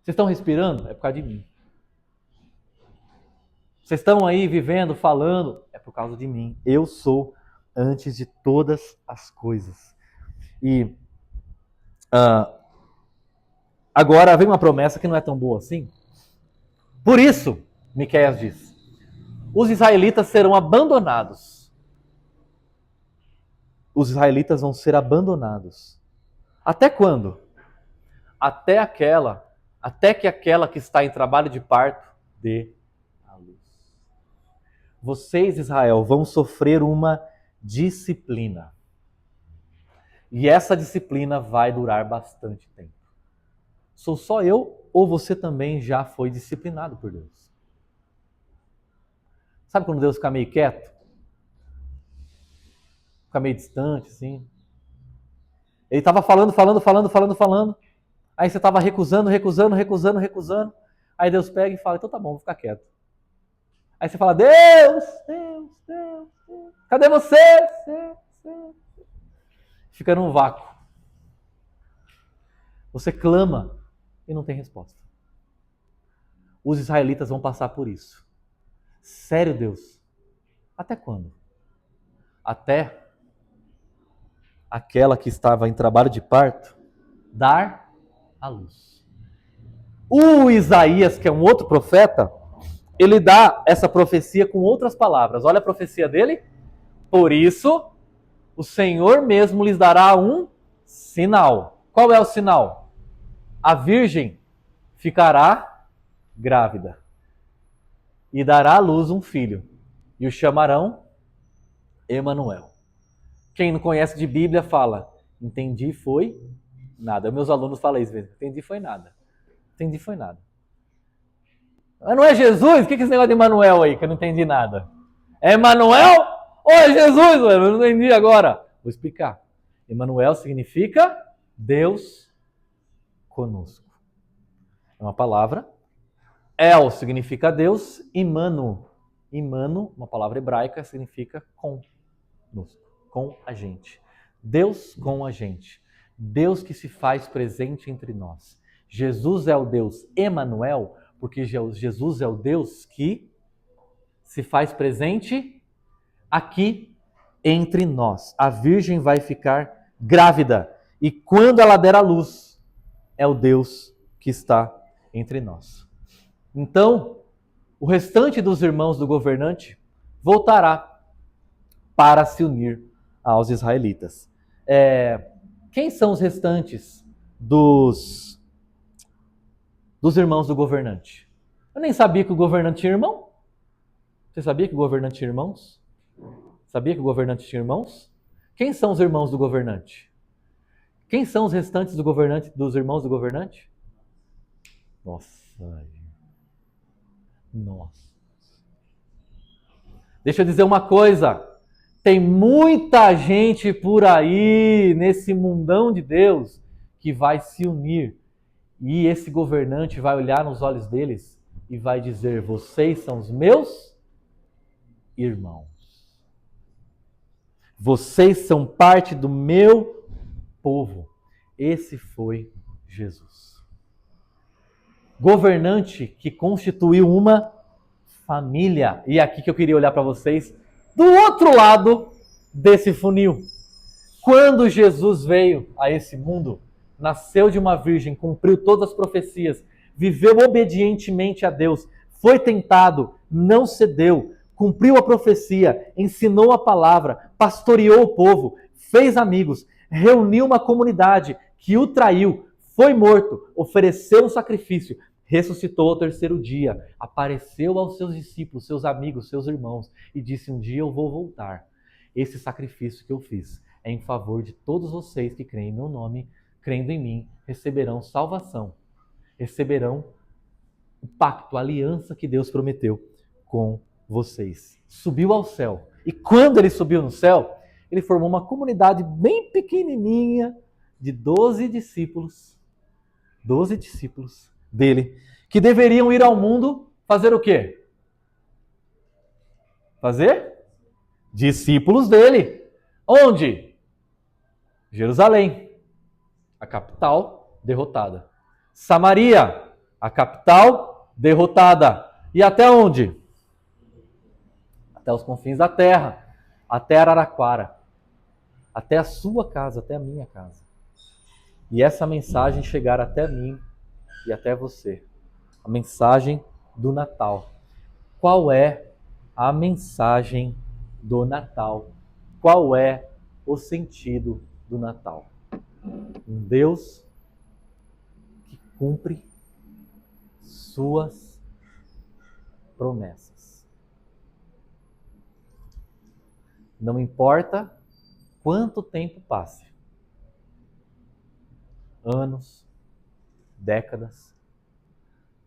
Vocês estão respirando? É por causa de mim. Vocês estão aí vivendo, falando? É por causa de mim. Eu sou antes de todas as coisas. E agora vem uma promessa que não é tão boa assim. Por isso, Miqueias diz, os israelitas serão abandonados. Os israelitas vão ser abandonados. Até quando? Até que aquela que está em trabalho de parto dê a luz. Vocês, Israel, vão sofrer uma disciplina. E essa disciplina vai durar bastante tempo. Sou só eu ou você também já foi disciplinado por Deus? Sabe quando Deus fica meio quieto? Fica meio distante, assim. Ele estava falando. Aí você estava recusando. Aí Deus pega e fala, então tá bom, vou ficar quieto. Aí você fala, Deus, cadê você? Fica num vácuo. Você clama e não tem resposta. Os israelitas vão passar por isso. Sério, Deus? Até quando? Até aquela que estava em trabalho de parto dar a luz. O Isaías, que é um outro profeta, ele dá essa profecia com outras palavras. Olha a profecia dele. Por isso, o Senhor mesmo lhes dará um sinal. Qual é o sinal? A virgem ficará grávida e dará à luz um filho, e o chamarão Emanuel. Quem não conhece de Bíblia fala, entendi foi nada. Meus alunos falam isso mesmo, entendi foi nada. Mas não é Jesus? O que é esse negócio de Emanuel aí, que eu não entendi nada? É Emanuel ou é Jesus? Eu não entendi agora. Vou explicar. Emanuel significa Deus conosco. É uma palavra. El significa Deus. Imano, uma palavra hebraica, significa conosco, com a gente. Deus com a gente. Deus que se faz presente entre nós. Jesus é o Deus Emanuel, porque Jesus é o Deus que se faz presente aqui entre nós. A virgem vai ficar grávida e quando ela der à luz, é o Deus que está entre nós. Então, o restante dos irmãos do governante voltará para se unir aos israelitas. Quem são os restantes dos irmãos do governante? Eu nem sabia que o governante tinha irmão. Você sabia que o governante tinha irmãos? Sabia que o governante tinha irmãos? Quem são os irmãos do governante? Quem são os restantes do governante, dos irmãos do governante? Nossa. Deixa eu dizer uma coisa. Tem muita gente por aí, nesse mundão de Deus, que vai se unir. E esse governante vai olhar nos olhos deles e vai dizer, vocês são os meus irmãos. Vocês são parte do meu povo. Esse foi Jesus. Governante que constituiu uma família. E é aqui que eu queria olhar para vocês, do outro lado desse funil. Quando Jesus veio a esse mundo, nasceu de uma virgem, cumpriu todas as profecias, viveu obedientemente a Deus, foi tentado, não cedeu, cumpriu a profecia, ensinou a palavra, pastoreou o povo, fez amigos, reuniu uma comunidade que o traiu, foi morto, ofereceu um sacrifício, ressuscitou ao terceiro dia, apareceu aos seus discípulos, seus amigos, seus irmãos e disse, um dia eu vou voltar. Esse sacrifício que eu fiz é em favor de todos vocês que creem em meu nome, crendo em mim, receberão salvação, receberão o pacto, a aliança que Deus prometeu com vocês. Subiu ao céu. E quando ele subiu no céu, ele formou uma comunidade bem pequenininha de 12 discípulos dele, que deveriam ir ao mundo fazer o quê? Fazer discípulos dele. Onde? Jerusalém, a capital derrotada. Samaria, a capital derrotada. E até onde? Até os confins da terra, até Araraquara, até a sua casa, até a minha casa. E essa mensagem chegar até mim e até você. A mensagem do Natal. Qual é a mensagem do Natal? Qual é o sentido do Natal? Um Deus que cumpre suas promessas. Não importa quanto tempo passe. Anos, décadas,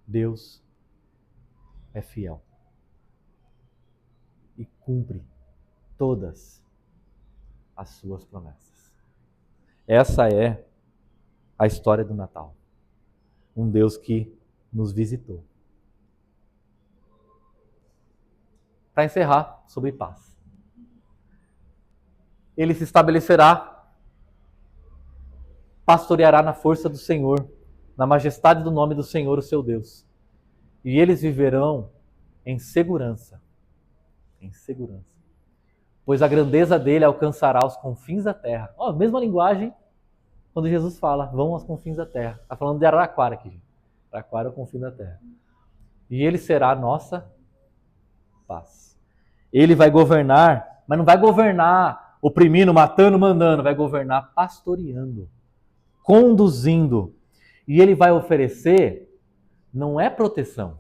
Deus é fiel e cumpre todas as suas promessas. Essa é a história do Natal. Um Deus que nos visitou. Para encerrar, sobre paz. Ele se estabelecerá, pastoreará na força do Senhor, na majestade do nome do Senhor, o seu Deus. E eles viverão em segurança. Em segurança. Pois a grandeza dele alcançará os confins da terra. Ó, mesma linguagem quando Jesus fala, vão aos confins da terra. Está falando de Araraquara aqui, gente. Araraquara é o confim da terra. E ele será a nossa paz. Ele vai governar, mas não vai governar oprimindo, matando, mandando. Vai governar pastoreando, conduzindo. E ele vai oferecer, não é proteção,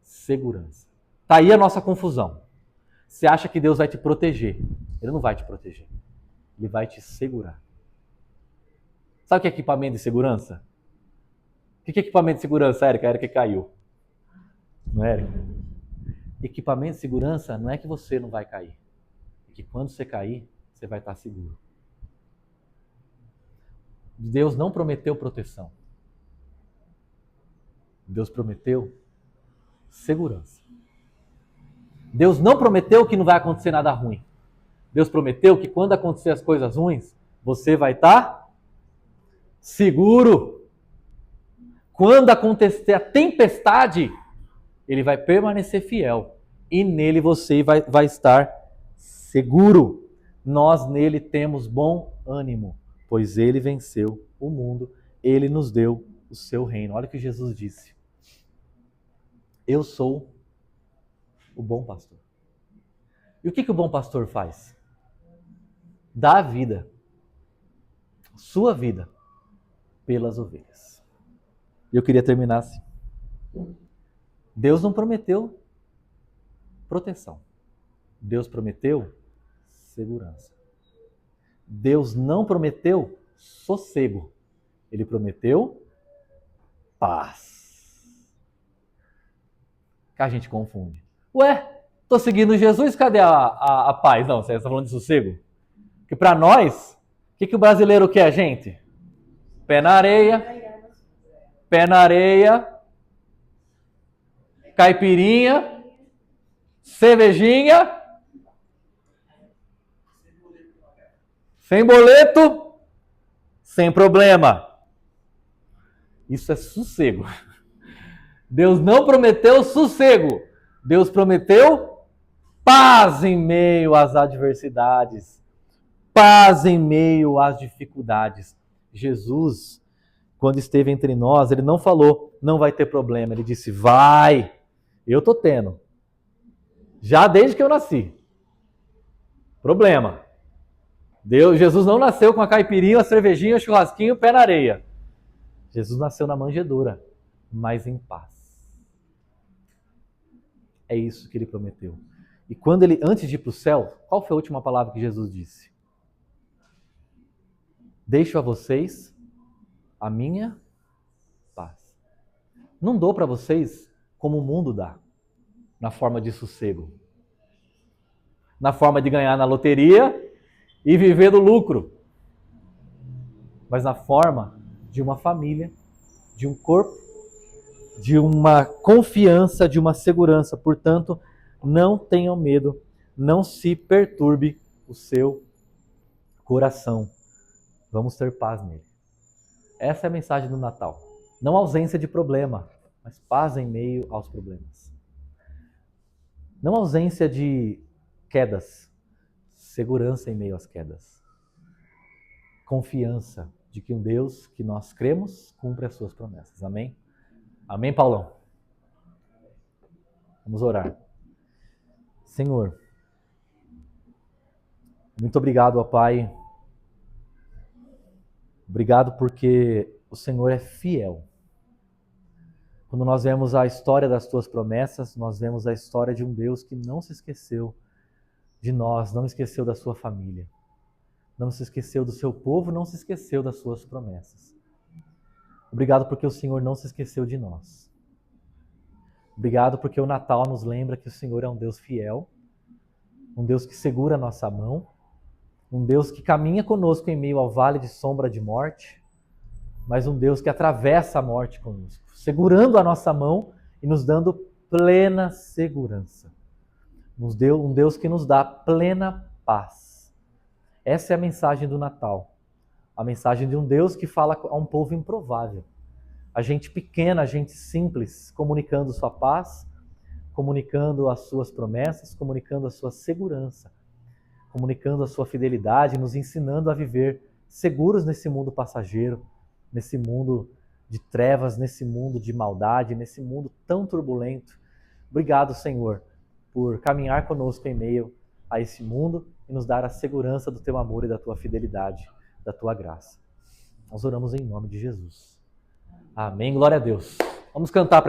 segurança. Está aí a nossa confusão. Você acha que Deus vai te proteger. Ele não vai te proteger. Ele vai te segurar. Sabe o que é equipamento de segurança? O que é equipamento de segurança, Érica? A Érica caiu. Não é, Érica? Equipamento de segurança não é que você não vai cair. É que quando você cair, você vai estar seguro. Deus não prometeu proteção. Deus prometeu segurança. Deus não prometeu que não vai acontecer nada ruim. Deus prometeu que quando acontecer as coisas ruins, você vai estar seguro. Quando acontecer a tempestade, ele vai permanecer fiel. E nele você vai estar seguro. Nós nele temos bom ânimo, pois ele venceu o mundo. Ele nos deu o seu reino. Olha o que Jesus disse. Eu sou o bom pastor. E o que o bom pastor faz? Dá a vida, sua vida, pelas ovelhas. E eu queria terminar assim. Deus não prometeu proteção. Deus prometeu segurança. Deus não prometeu sossego. Ele prometeu paz. Que a gente confunde. Ué, tô seguindo Jesus, cadê a paz? Não, você está falando de sossego? Porque para nós, o que o brasileiro quer, gente? Pé na areia, caipirinha, cervejinha, sem boleto, sem problema. Isso é sossego. Deus não prometeu sossego. Deus prometeu paz em meio às adversidades, paz em meio às dificuldades. Jesus, quando esteve entre nós, ele não falou, não vai ter problema. Ele disse, vai, eu tô tendo. Já desde que eu nasci. Problema. Jesus não nasceu com a caipirinha, a cervejinha, o churrasquinho, o pé na areia. Jesus nasceu na manjedoura, mas em paz. É isso que ele prometeu. E quando ele, antes de ir para o céu, qual foi a última palavra que Jesus disse? Deixo a vocês a minha paz. Não dou para vocês como o mundo dá, na forma de sossego. Na forma de ganhar na loteria e viver do lucro, mas na forma de uma família, de um corpo, de uma confiança, de uma segurança. Portanto, não tenham medo, não se perturbe o seu coração. Vamos ter paz nele. Essa é a mensagem do Natal. Não ausência de problema, mas paz em meio aos problemas. Não ausência de quedas, segurança em meio às quedas. Confiança de que um Deus que nós cremos cumpre as suas promessas. Amém? Amém, Paulão? Vamos orar. Senhor, muito obrigado, ó Pai. Obrigado porque o Senhor é fiel. Quando nós vemos a história das tuas promessas, nós vemos a história de um Deus que não se esqueceu de nós, não esqueceu da sua família, não se esqueceu do seu povo, não se esqueceu das suas promessas. Obrigado porque o Senhor não se esqueceu de nós. Obrigado porque o Natal nos lembra que o Senhor é um Deus fiel, um Deus que segura a nossa mão, um Deus que caminha conosco em meio ao vale de sombra de morte, mas um Deus que atravessa a morte conosco, segurando a nossa mão e nos dando plena segurança. Um Deus que nos dá plena paz. Essa é a mensagem do Natal. A mensagem de um Deus que fala a um povo improvável. A gente pequena, a gente simples, comunicando sua paz, comunicando as suas promessas, comunicando a sua segurança, comunicando a sua fidelidade, nos ensinando a viver seguros nesse mundo passageiro, nesse mundo de trevas, nesse mundo de maldade, nesse mundo tão turbulento. Obrigado, Senhor, por caminhar conosco em meio a esse mundo e nos dar a segurança do teu amor e da tua fidelidade, da tua graça. Nós oramos em nome de Jesus. Amém. Glória a Deus. Vamos cantar para